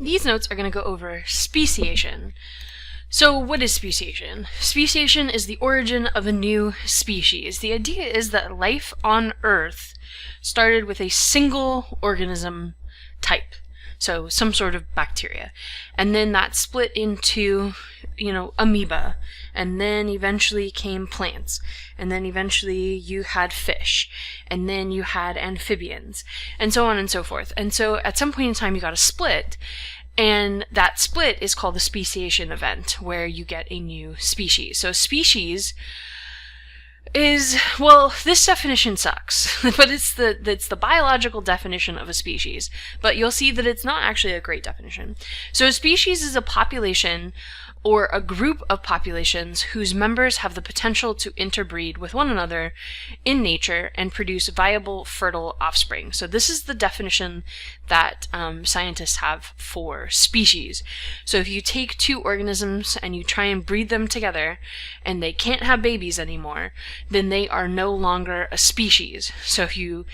These notes are going to go over speciation. So what is speciation? Speciation is the origin of a new species. The idea is that life on Earth started with a single organism type, so some sort of bacteria, and then that split into, amoeba, and then eventually came plants, and then eventually you had fish, and then you had amphibians, and so on and so forth. And so at some point in time you got a split, and that split is called the speciation event, where you get a new species. So species is, well, this definition sucks, but it's the biological definition of a species, but you'll see that it's not actually a great definition. So a species is a population or a group of populations whose members have the potential to interbreed with one another in nature and produce viable, fertile offspring. So this is the definition that scientists have for species. So if you take two organisms and you try and breed them together and they can't have babies anymore, then they are no longer a species. So if you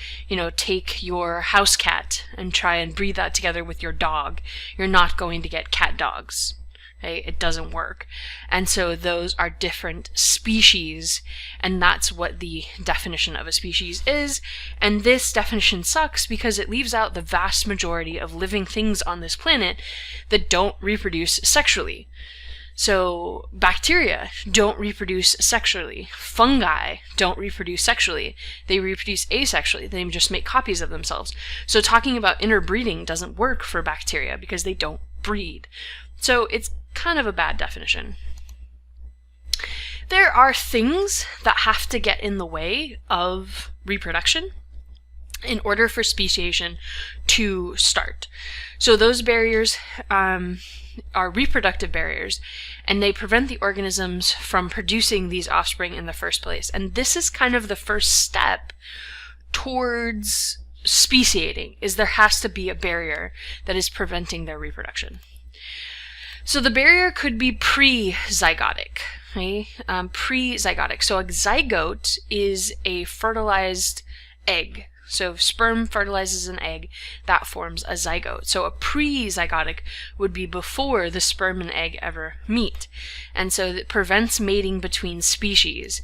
take your house cat and try and breed that together with your dog, you're not going to get cat dogs. Okay? It doesn't work. And so those are different species, and that's what the definition of a species is. And this definition sucks because it leaves out the vast majority of living things on this planet that don't reproduce sexually. So bacteria don't reproduce sexually. Fungi don't reproduce sexually. They reproduce asexually. They just make copies of themselves. So talking about interbreeding doesn't work for bacteria because they don't breed. So it's kind of a bad definition. There are things that have to get in the way of reproduction in order for speciation to start. So those barriers are reproductive barriers, and they prevent the organisms from producing these offspring in the first place. And this is kind of the first step towards speciating, is there has to be a barrier that is preventing their reproduction. So the barrier could be pre-zygotic. Okay? Pre-zygotic. So a zygote is a fertilized egg. So if sperm fertilizes an egg, that forms a zygote. So a pre-zygotic would be before the sperm and egg ever meet. And so it prevents mating between species.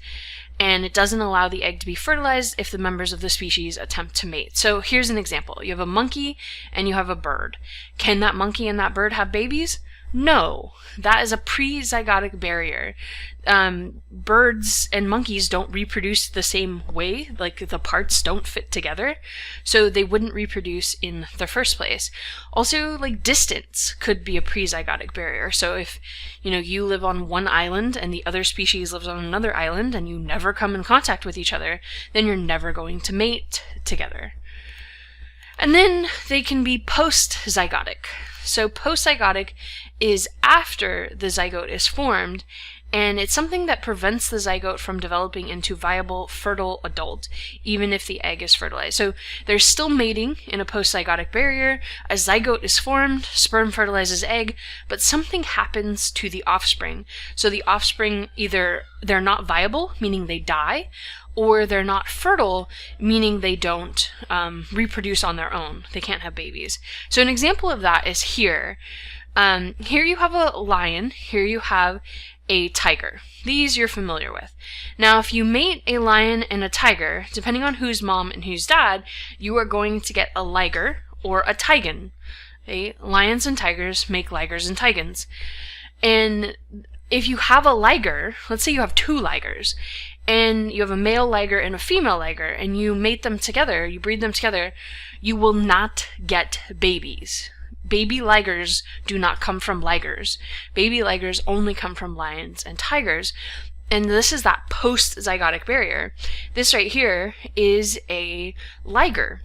And it doesn't allow the egg to be fertilized if the members of the species attempt to mate. So here's an example. You have a monkey and you have a bird. Can that monkey and that bird have babies? No, that is a pre-zygotic barrier. Birds and monkeys don't reproduce the same way, like the parts don't fit together, so they wouldn't reproduce in the first place. Also, like distance could be a pre-zygotic barrier. So if you live on one island and the other species lives on another island and you never come in contact with each other, then you're never going to mate together. And then they can be post-zygotic. So post-zygotic is after the zygote is formed, and it's something that prevents the zygote from developing into viable, fertile adult, even if the egg is fertilized. So there's still mating in a post-zygotic barrier, a zygote is formed, sperm fertilizes egg, but something happens to the offspring. So the offspring, either they're not viable, meaning they die, or they're not fertile, meaning they don't reproduce on their own. They can't have babies. So an example of that is here. Here you have a lion, here you have a tiger. These you're familiar with. Now, if you mate a lion and a tiger, depending on who's mom and who's dad, you are going to get a liger or a tigon. Okay? Lions and tigers make ligers and tigons. And if you have a liger, let's say you have two ligers, and you have a male liger and a female liger, and you mate them together, you breed them together, you will not get babies. Baby ligers do not come from ligers. Baby ligers only come from lions and tigers. And this is that post-zygotic barrier. This right here is a liger.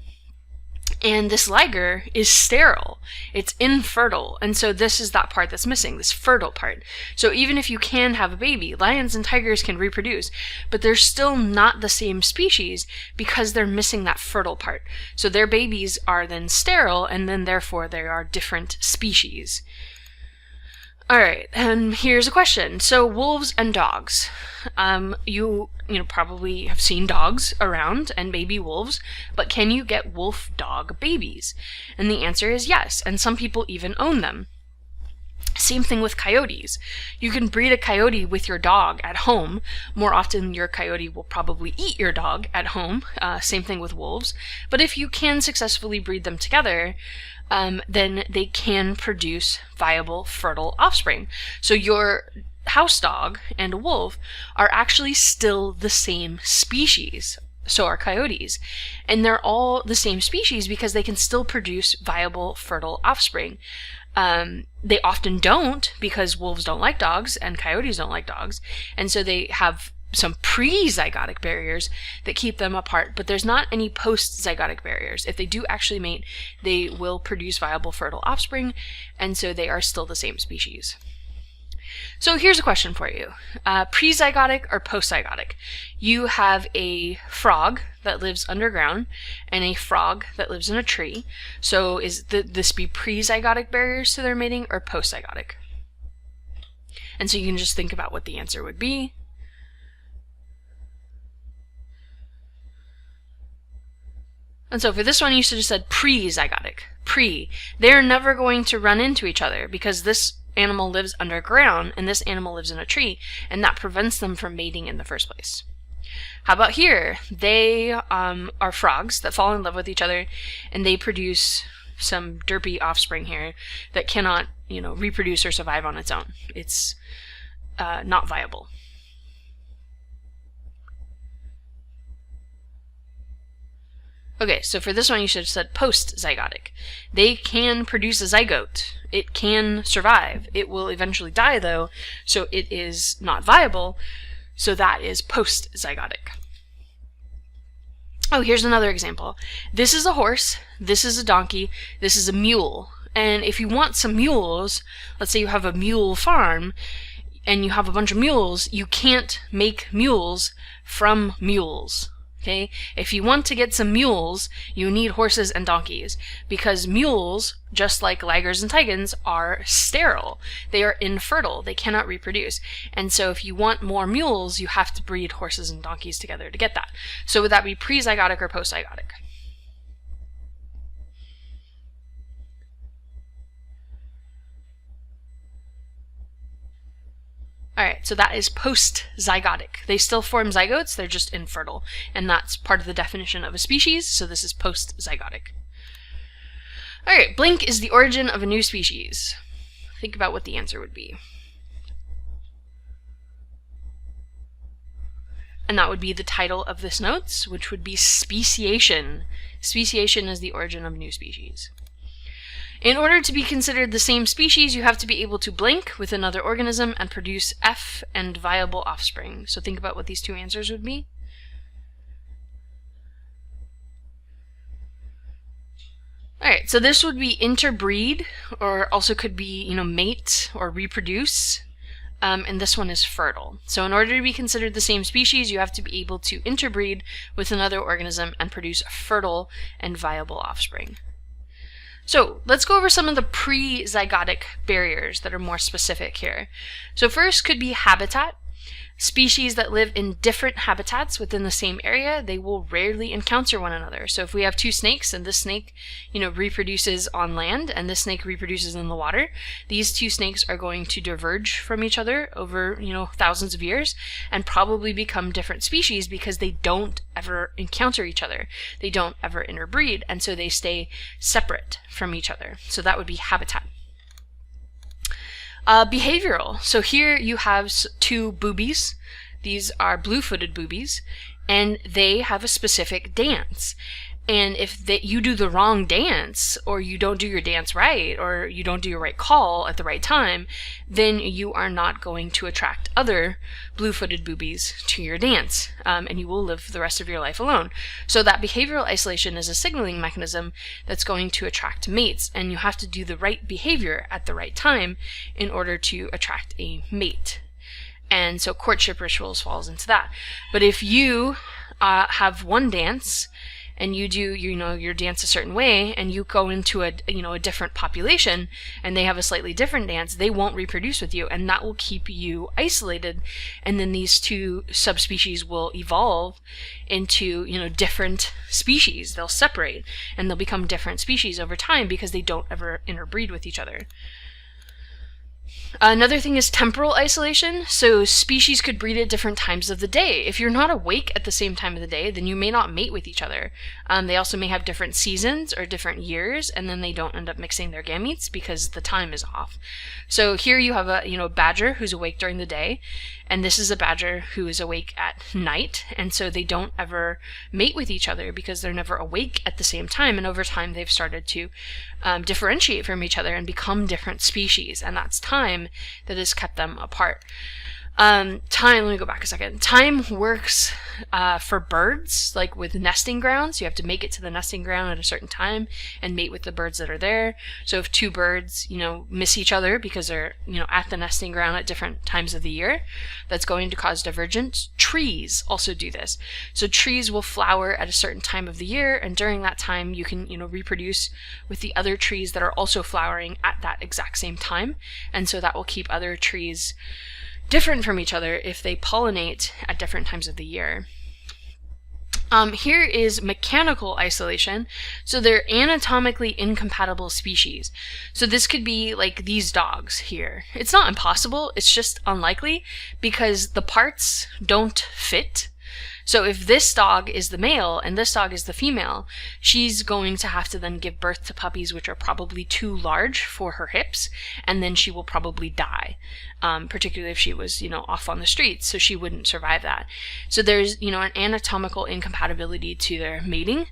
And this liger is sterile. It's infertile. And so this is that part that's missing, this fertile part. So even if you can have a baby, lions and tigers can reproduce, but they're still not the same species because they're missing that fertile part. So their babies are then sterile, and then therefore they are different species. All right, and here's a question. So wolves and dogs. You probably have seen dogs around and baby wolves, but can you get wolf dog babies? And the answer is yes, and some people even own them. Same thing with coyotes. You can breed a coyote with your dog at home. More often, your coyote will probably eat your dog at home. Same thing with wolves. But if you can successfully breed them together, then they can produce viable, fertile offspring. So your house dog and a wolf are actually still the same species. So are coyotes. And they're all the same species because they can still produce viable, fertile offspring. They often don't, because wolves don't like dogs and coyotes don't like dogs, and so they have some pre-zygotic barriers that keep them apart, but there's not any post-zygotic barriers. If they do actually mate, they will produce viable, fertile offspring, and so they are still the same species. So here's a question for you. Pre-zygotic or post-zygotic? You have a frog that lives underground and a frog that lives in a tree. So is this be pre-zygotic barriers to their mating or post-zygotic? And so you can just think about what the answer would be. And so for this one, you should have said pre-zygotic. Pre. They're never going to run into each other because this animal lives underground and this animal lives in a tree, and that prevents them from mating in the first place. How about here? They are frogs that fall in love with each other, and they produce some derpy offspring here that cannot, reproduce or survive on its own. It's not viable. Okay, so for this one you should have said post-zygotic. They can produce a zygote. It can survive. It will eventually die though, so it is not viable, so that is post-zygotic. Oh, here's another example. This is a horse, this is a donkey, this is a mule. And if you want some mules, let's say you have a mule farm, and you have a bunch of mules, you can't make mules from mules. Okay? If you want to get some mules, you need horses and donkeys, because mules, just like lagers and tigans, are sterile. They are infertile. They cannot reproduce. And so if you want more mules, you have to breed horses and donkeys together to get that. So would that be pre-zygotic or post-zygotic? Alright, so that is post-zygotic. They still form zygotes, they're just infertile. And that's part of the definition of a species, so this is post-zygotic. Alright, blink is the origin of a new species. Think about what the answer would be. And that would be the title of this notes, which would be speciation. Speciation is the origin of a new species. In order to be considered the same species, you have to be able to blink with another organism and produce F and viable offspring. So think about what these two answers would be. Alright, so this would be interbreed, or also could be, mate or reproduce. And this one is fertile. So in order to be considered the same species, you have to be able to interbreed with another organism and produce fertile and viable offspring. So let's go over some of the pre-zygotic barriers that are more specific here. So first could be habitat. Species that live in different habitats within the same area, they will rarely encounter one another. So if we have two snakes and this snake, reproduces on land and this snake reproduces in the water, these two snakes are going to diverge from each other over, thousands of years and probably become different species because they don't ever encounter each other. They don't ever interbreed, and so they stay separate from each other. So that would be habitat. Behavioral. So here you have two boobies. These are blue-footed boobies, and they have a specific dance. And if you do the wrong dance, or you don't do your dance right, or you don't do your right call at the right time, then you are not going to attract other blue-footed boobies to your dance, and you will live the rest of your life alone. So that behavioral isolation is a signaling mechanism that's going to attract mates, and you have to do the right behavior at the right time in order to attract a mate. And so courtship rituals falls into that. But if you have one dance, and you do, your dance a certain way, and you go into a different population and they have a slightly different dance, they won't reproduce with you, and that will keep you isolated. And then these two subspecies will evolve into, different species. They'll separate and they'll become different species over time because they don't ever interbreed with each other. Another thing is temporal isolation. So species could breed at different times of the day. If you're not awake at the same time of the day, then you may not mate with each other. They also may have different seasons or different years, and then they don't end up mixing their gametes because the time is off. So here you have a badger who's awake during the day, and this is a badger who is awake at night, and so they don't ever mate with each other because they're never awake at the same time, and over time they've started to differentiate from each other and become different species, and that's time that has kept them apart. Let me go back a second. Time works for birds, like with nesting grounds. You have to make it to the nesting ground at a certain time and mate with the birds that are there. So if two birds, miss each other because they're, at the nesting ground at different times of the year, that's going to cause divergence. Trees also do this. So trees will flower at a certain time of the year, and during that time you can, reproduce with the other trees that are also flowering at that exact same time. And so that will keep other trees different from each other if they pollinate at different times of the year. Here is mechanical isolation. So they're anatomically incompatible species. So this could be like these dogs here. It's not impossible, it's just unlikely because the parts don't fit. So if this dog is the male and this dog is the female, she's going to have to then give birth to puppies which are probably too large for her hips, and then she will probably die, particularly if she was, off on the streets, so she wouldn't survive that. So there's, an anatomical incompatibility to their mating.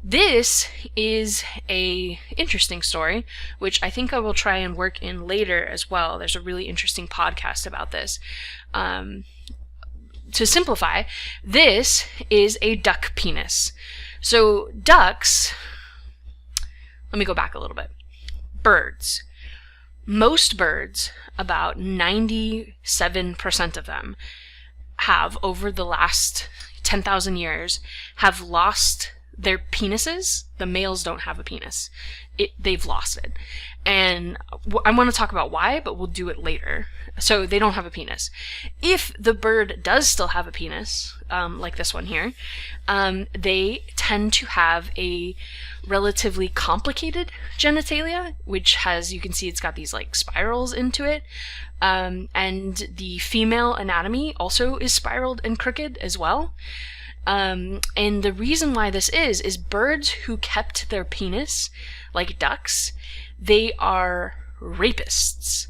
This is a interesting story, which I think I will try and work in later as well. There's a really interesting podcast about this. To simplify, this is a duck penis. So ducks, let me go back a little bit. Birds. Most birds, about 97% of them, have, over the last 10,000 years, have lost their penises. The males don't have a penis. They've lost it. And I want to talk about why, but we'll do it later. So they don't have a penis. If the bird does still have a penis, like this one here, they tend to have a relatively complicated genitalia, which has, you can see it's got these like spirals into it. And the female anatomy also is spiraled and crooked as well. And the reason why this is birds who kept their penis, like ducks, they are rapists.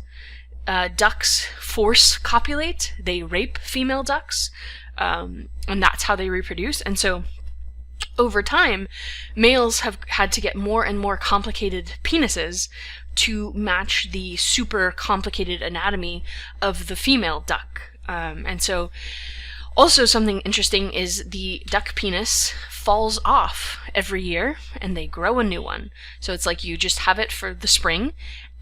Ducks force copulate, they rape female ducks, and that's how they reproduce. And so over time, males have had to get more and more complicated penises to match the super complicated anatomy of the female duck. And so also something interesting is the duck penis falls off every year and they grow a new one. So it's like you just have it for the spring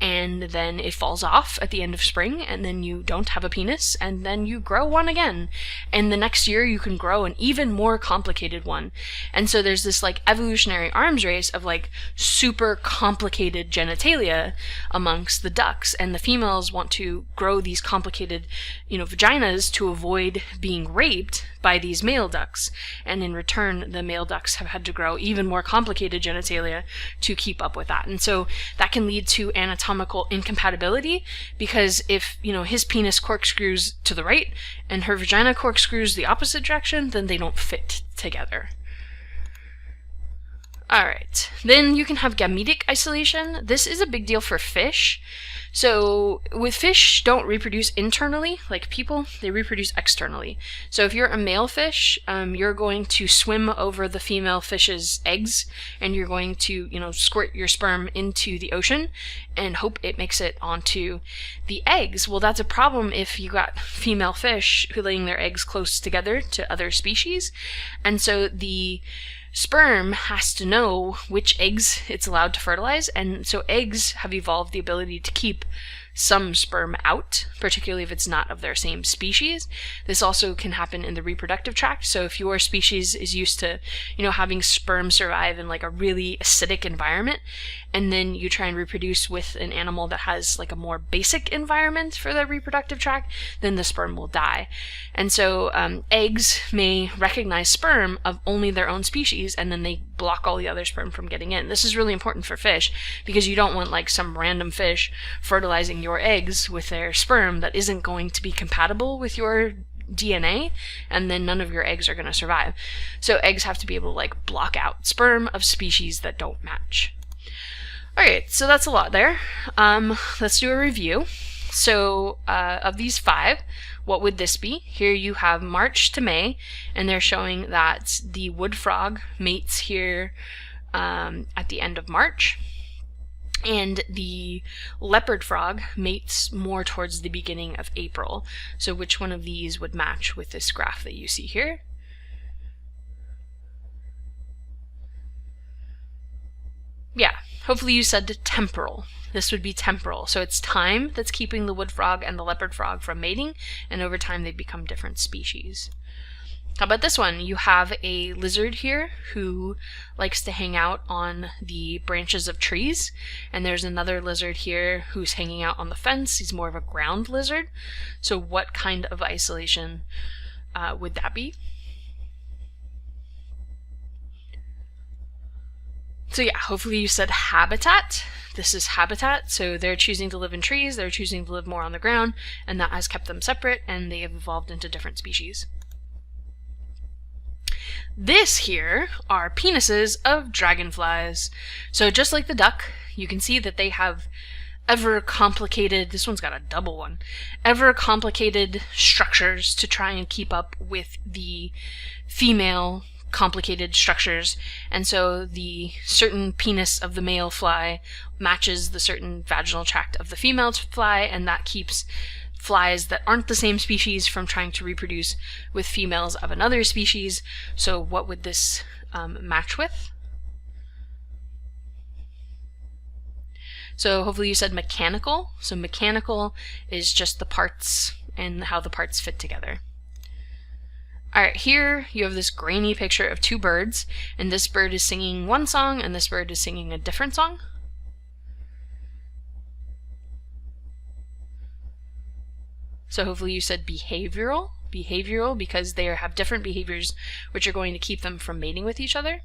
and then it falls off at the end of spring, and then you don't have a penis, and then you grow one again. And the next year you can grow an even more complicated one. And so there's this like evolutionary arms race of like super complicated genitalia amongst the ducks, and the females want to grow these complicated, vaginas to avoid being raped by these male ducks. And in return, the male ducks have had to grow even more complicated genitalia to keep up with that. And so that can lead to anatomical incompatibility, because if, his penis corkscrews to the right and her vagina corkscrews the opposite direction, then they don't fit together. Alright, then you can have gametic isolation. This is a big deal for fish. So with fish don't reproduce internally like people, they reproduce externally. So if you're a male fish, you're going to swim over the female fish's eggs, and you're going to, squirt your sperm into the ocean and hope it makes it onto the eggs. Well, that's a problem if you got female fish who laying their eggs close together to other species. And so the sperm has to know which eggs it's allowed to fertilize, and so eggs have evolved the ability to keep some sperm out, particularly if it's not of their same species. This also can happen in the reproductive tract. So if your species is used to, having sperm survive in like a really acidic environment, and then you try and reproduce with an animal that has like a more basic environment for the reproductive tract, then the sperm will die. And so eggs may recognize sperm of only their own species, and then they block all the other sperm from getting in. This is really important for fish because you don't want like some random fish fertilizing your eggs with their sperm that isn't going to be compatible with your DNA, and then none of your eggs are going to survive. So eggs have to be able to like block out sperm of species that don't match. Alright, so that's a lot there. Let's do a review. So of these 5, what would this be? Here you have March to May, and they're showing that the wood frog mates here at the end of March, and the leopard frog mates more towards the beginning of April. So which one of these would match with this graph that you see here? Yeah, hopefully you said temporal. This would be temporal. So it's time that's keeping the wood frog and the leopard frog from mating, and over time they become different species. How about this one? You have a lizard here who likes to hang out on the branches of trees, and there's another lizard here who's hanging out on the fence. He's more of a ground lizard. So what kind of isolation would that be? So yeah, hopefully you said habitat. This is habitat, so they're choosing to live in trees, they're choosing to live more on the ground, and that has kept them separate, and they have evolved into different species. This here are penises of dragonflies. So just like the duck, you can see that they have ever complicated, this one's got a double one, ever complicated structures to try and keep up with the female complicated structures, and so the certain penis of the male fly matches the certain vaginal tract of the female fly, and that keeps flies that aren't the same species from trying to reproduce with females of another species. So what would this match with? So hopefully you said mechanical. So mechanical is just the parts and how the parts fit together. Alright, here you have this grainy picture of 2 birds, and this bird is singing one song and this bird is singing a different song. So hopefully you said behavioral. Behavioral because they have different behaviors which are going to keep them from mating with each other.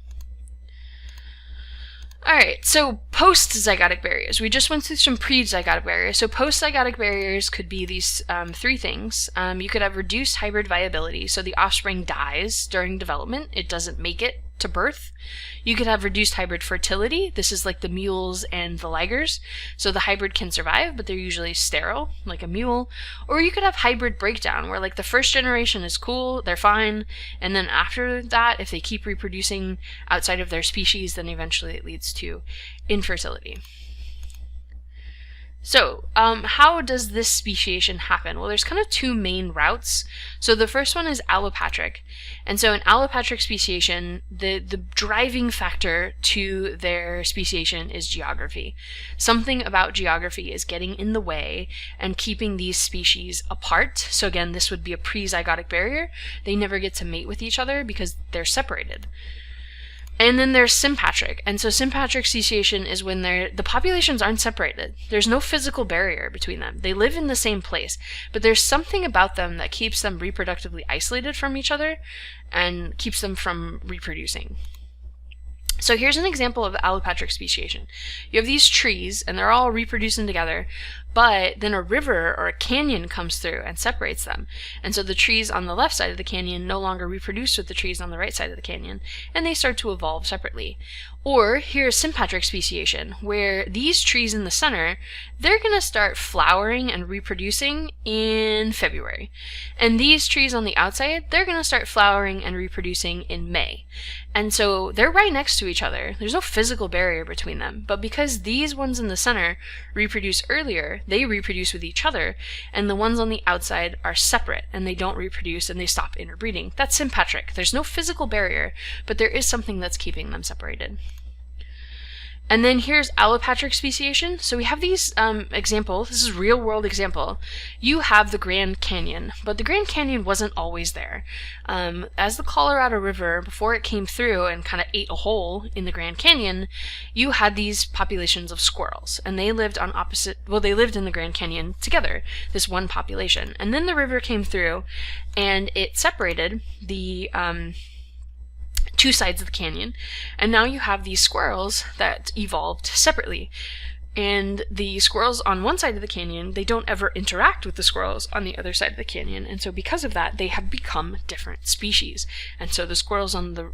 Alright, so post-zygotic barriers. We just went through some pre-zygotic barriers. So post-zygotic barriers could be these 3 things. You could have reduced hybrid viability, so the offspring dies during development. It doesn't make it to birth. You could have reduced hybrid fertility. This is like the mules and the ligers. So the hybrid can survive, but they're usually sterile, like a mule. Or you could have hybrid breakdown, where like the first generation is cool, they're fine, and then after that, if they keep reproducing outside of their species, then eventually it leads to infertility. So, how does this speciation happen? Well, there's kind of 2 main routes. So the first one is allopatric. And so in allopatric speciation, the driving factor to their speciation is geography. Something about geography is getting in the way and keeping these species apart. So again, this would be a pre-zygotic barrier. They never get to mate with each other because they're separated. And then there's sympatric, and so sympatric speciation is when the populations aren't separated. There's no physical barrier between them. They live in the same place, but there's something about them that keeps them reproductively isolated from each other and keeps them from reproducing. So here's an example of allopatric speciation. You have these trees, and they're all reproducing together, but then a river or a canyon comes through and separates them. And so the trees on the left side of the canyon no longer reproduce with the trees on the right side of the canyon, and they start to evolve separately. Or here's sympatric speciation, where these trees in the center, they're going to start flowering and reproducing in February. And these trees on the outside, they're going to start flowering and reproducing in May. And so they're right next to each other. There's no physical barrier between them. But because these ones in the center reproduce earlier, they reproduce with each other, and the ones on the outside are separate, and they don't reproduce, and they stop interbreeding. That's sympatric. There's no physical barrier, but there is something that's keeping them separated. And then here's allopatric speciation. So we have these examples. This is real world example. You have the Grand Canyon, but the Grand Canyon wasn't always there. As the Colorado River, before it came through and kind of ate a hole in the Grand Canyon, you had these populations of squirrels, and they lived on they lived in the Grand Canyon together, this one population. And then the river came through and it separated the two sides of the canyon, and now you have these squirrels that evolved separately. And the squirrels on one side of the canyon, they don't ever interact with the squirrels on the other side of the canyon, and so because of that, they have become different species. And so the squirrels on the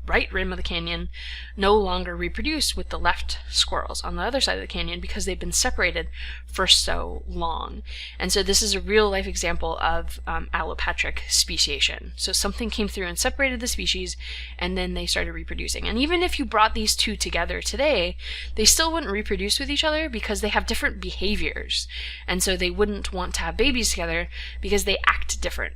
right rim of the canyon no longer reproduce with the left squirrels on the other side of the canyon because they've been separated for so long. And so this is a real life example of allopatric speciation. So something came through and separated the species, and then they started reproducing. And even if you brought these two together today, they still wouldn't reproduce with each other because they have different behaviors. And so they wouldn't want to have babies together because they act different.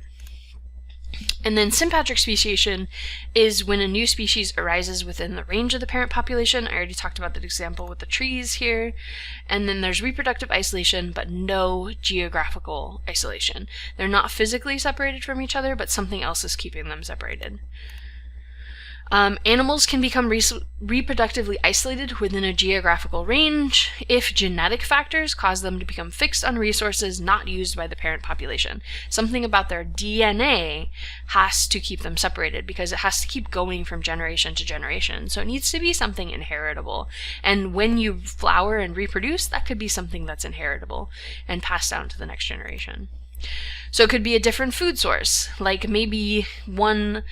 And then sympatric speciation is when a new species arises within the range of the parent population. I already talked about that example with the trees here. And then there's reproductive isolation, but no geographical isolation. They're not physically separated from each other, but something else is keeping them separated. Animals can become reproductively isolated within a geographical range if genetic factors cause them to become fixed on resources not used by the parent population. Something about their DNA has to keep them separated because it has to keep going from generation to generation. So it needs to be something inheritable. And when you flower and reproduce, that could be something that's inheritable and passed down to the next generation. So it could be a different food source, like maybe one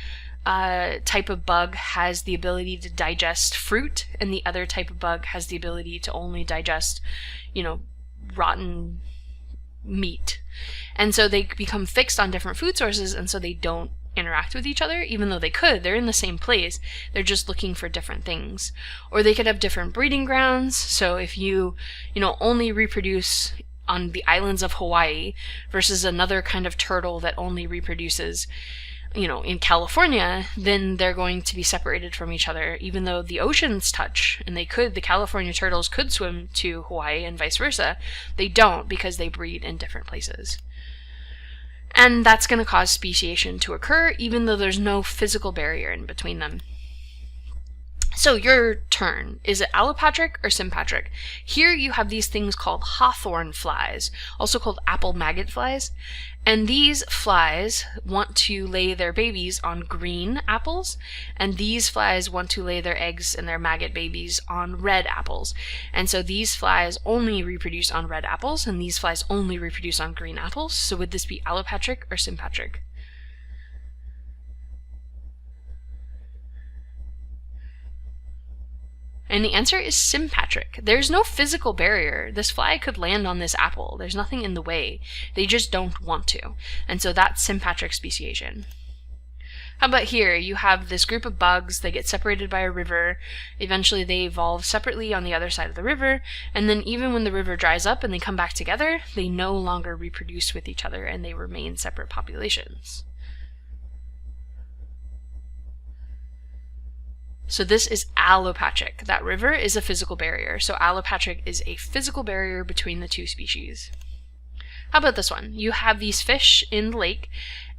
type of bug has the ability to digest fruit, and the other type of bug has the ability to only digest, rotten meat. And so they become fixed on different food sources, and so they don't interact with each other, even though they could. They're in the same place. They're just looking for different things. Or they could have different breeding grounds. So if you only reproduce on the islands of Hawaii versus another kind of turtle that only reproduces in California, then they're going to be separated from each other, even though the oceans touch, and the California turtles could swim to Hawaii and vice versa. They don't because they breed in different places. And that's going to cause speciation to occur, even though there's no physical barrier in between them. So your turn. Is it allopatric or sympatric? Here you have these things called hawthorn flies, also called apple maggot flies. And these flies want to lay their babies on green apples, and these flies want to lay their eggs and their maggot babies on red apples. And so these flies only reproduce on red apples, and these flies only reproduce on green apples. So would this be allopatric or sympatric? And the answer is sympatric. There's no physical barrier. This fly could land on this apple. There's nothing in the way. They just don't want to. And so that's sympatric speciation. How about here? You have this group of bugs. They get separated by a river. Eventually they evolve separately on the other side of the river. And then even when the river dries up and they come back together, they no longer reproduce with each other and they remain separate populations. So this is allopatric. That river is a physical barrier. So allopatric is a physical barrier between the two species. How about this one? You have these fish in the lake,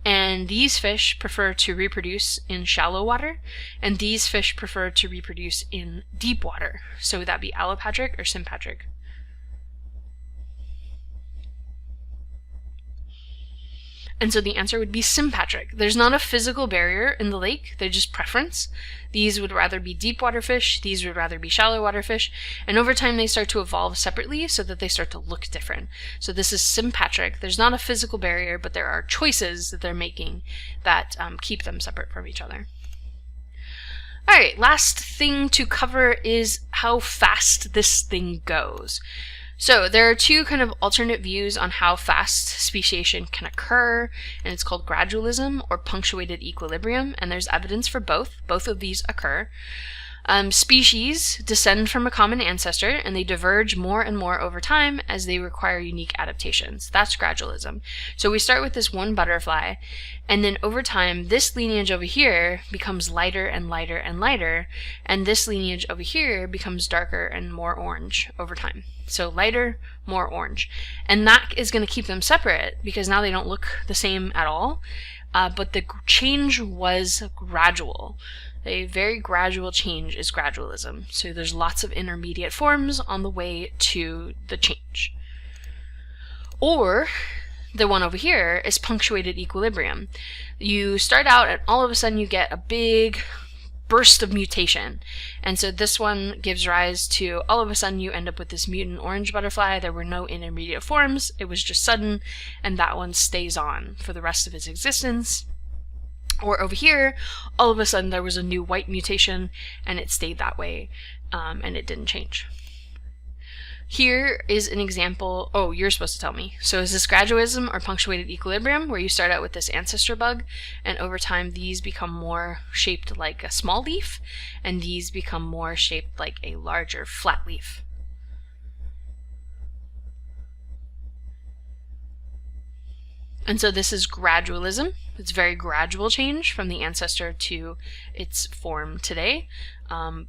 and these fish prefer to reproduce in shallow water, and these fish prefer to reproduce in deep water. So would that be allopatric or sympatric? And so the answer would be sympatric. There's not a physical barrier in the lake, they're just preference. These would rather be deep water fish, these would rather be shallow water fish, and over time they start to evolve separately so that they start to look different. So this is sympatric. There's not a physical barrier, but there are choices that they're making that keep them separate from each other. Alright, last thing to cover is how fast this thing goes. So there are two kind of alternate views on how fast speciation can occur, and it's called gradualism or punctuated equilibrium, and there's evidence for both. Both of these occur. Species descend from a common ancestor, and they diverge more and more over time as they require unique adaptations. That's gradualism. So we start with this one butterfly, and then over time, this lineage over here becomes lighter and lighter and lighter, and this lineage over here becomes darker and more orange over time. So lighter, more orange. And that is going to keep them separate because now they don't look the same at all, but the change was gradual. A very gradual change is gradualism. So there's lots of intermediate forms on the way to the change. Or the one over here is punctuated equilibrium. You start out and all of a sudden you get a big burst of mutation. And so this one gives rise to, all of a sudden you end up with this mutant orange butterfly. There were no intermediate forms. It was just sudden, and that one stays on for the rest of its existence. Or over here, all of a sudden there was a new white mutation and it stayed that way, and it didn't change. Here is an example. Oh, you're supposed to tell me. So is this gradualism or punctuated equilibrium, where you start out with this ancestor bug and over time these become more shaped like a small leaf and these become more shaped like a larger flat leaf? And so this is gradualism. It's very gradual change from the ancestor to its form today,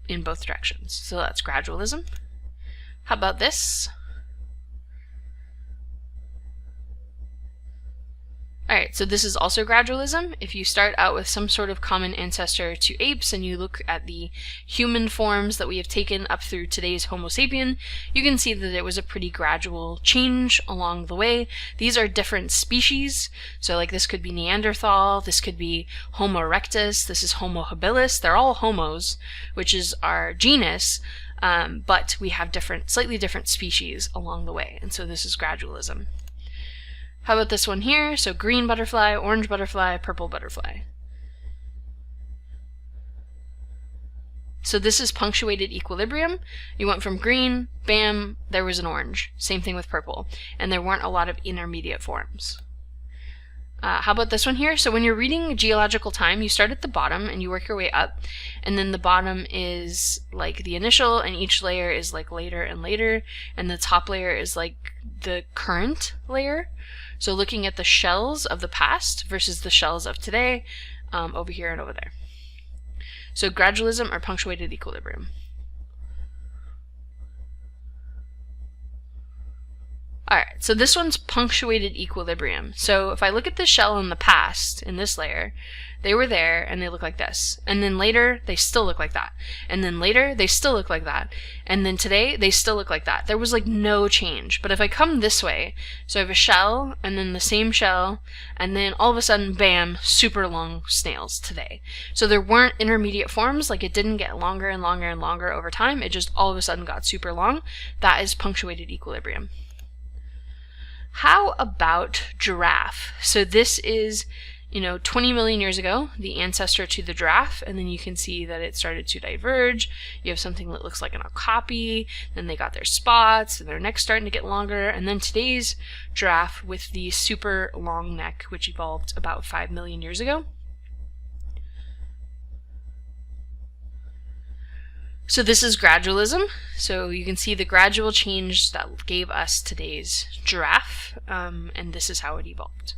in both directions. So that's gradualism. How about this? Alright, so this is also gradualism. If you start out with some sort of common ancestor to apes and you look at the human forms that we have taken up through today's Homo sapien, you can see that it was a pretty gradual change along the way. These are different species, so like this could be Neanderthal, this could be Homo erectus, this is Homo habilis. They're all homos, which is our genus, but we have slightly different species along the way, and so this is gradualism. How about this one here? So green butterfly, orange butterfly, purple butterfly. So this is punctuated equilibrium. You went from green, bam, there was an orange. Same thing with purple. And there weren't a lot of intermediate forms. How about this one here? So when you're reading geological time, you start at the bottom and you work your way up, and then the bottom is like the initial, and each layer is like later and later, and the top layer is like the current layer. So looking at the shells of the past versus the shells of today, over here and over there. So gradualism or punctuated equilibrium. Alright, so this one's punctuated equilibrium. So if I look at the shell in the past, in this layer, they were there and they look like this. And then later, they still look like that. And then later, they still look like that. And then today, they still look like that. There was like no change. But if I come this way, so I have a shell, and then the same shell, and then all of a sudden, bam, super long snails today. So there weren't intermediate forms, like it didn't get longer and longer and longer over time. It just all of a sudden got super long. That is punctuated equilibrium. How about giraffe? So this is, 20 million years ago, the ancestor to the giraffe, and then you can see that it started to diverge. You have something that looks like an okapi, then they got their spots, and their neck's starting to get longer, and then today's giraffe with the super long neck, which evolved about 5 million years ago. So this is gradualism. So you can see the gradual change that gave us today's giraffe, and this is how it evolved.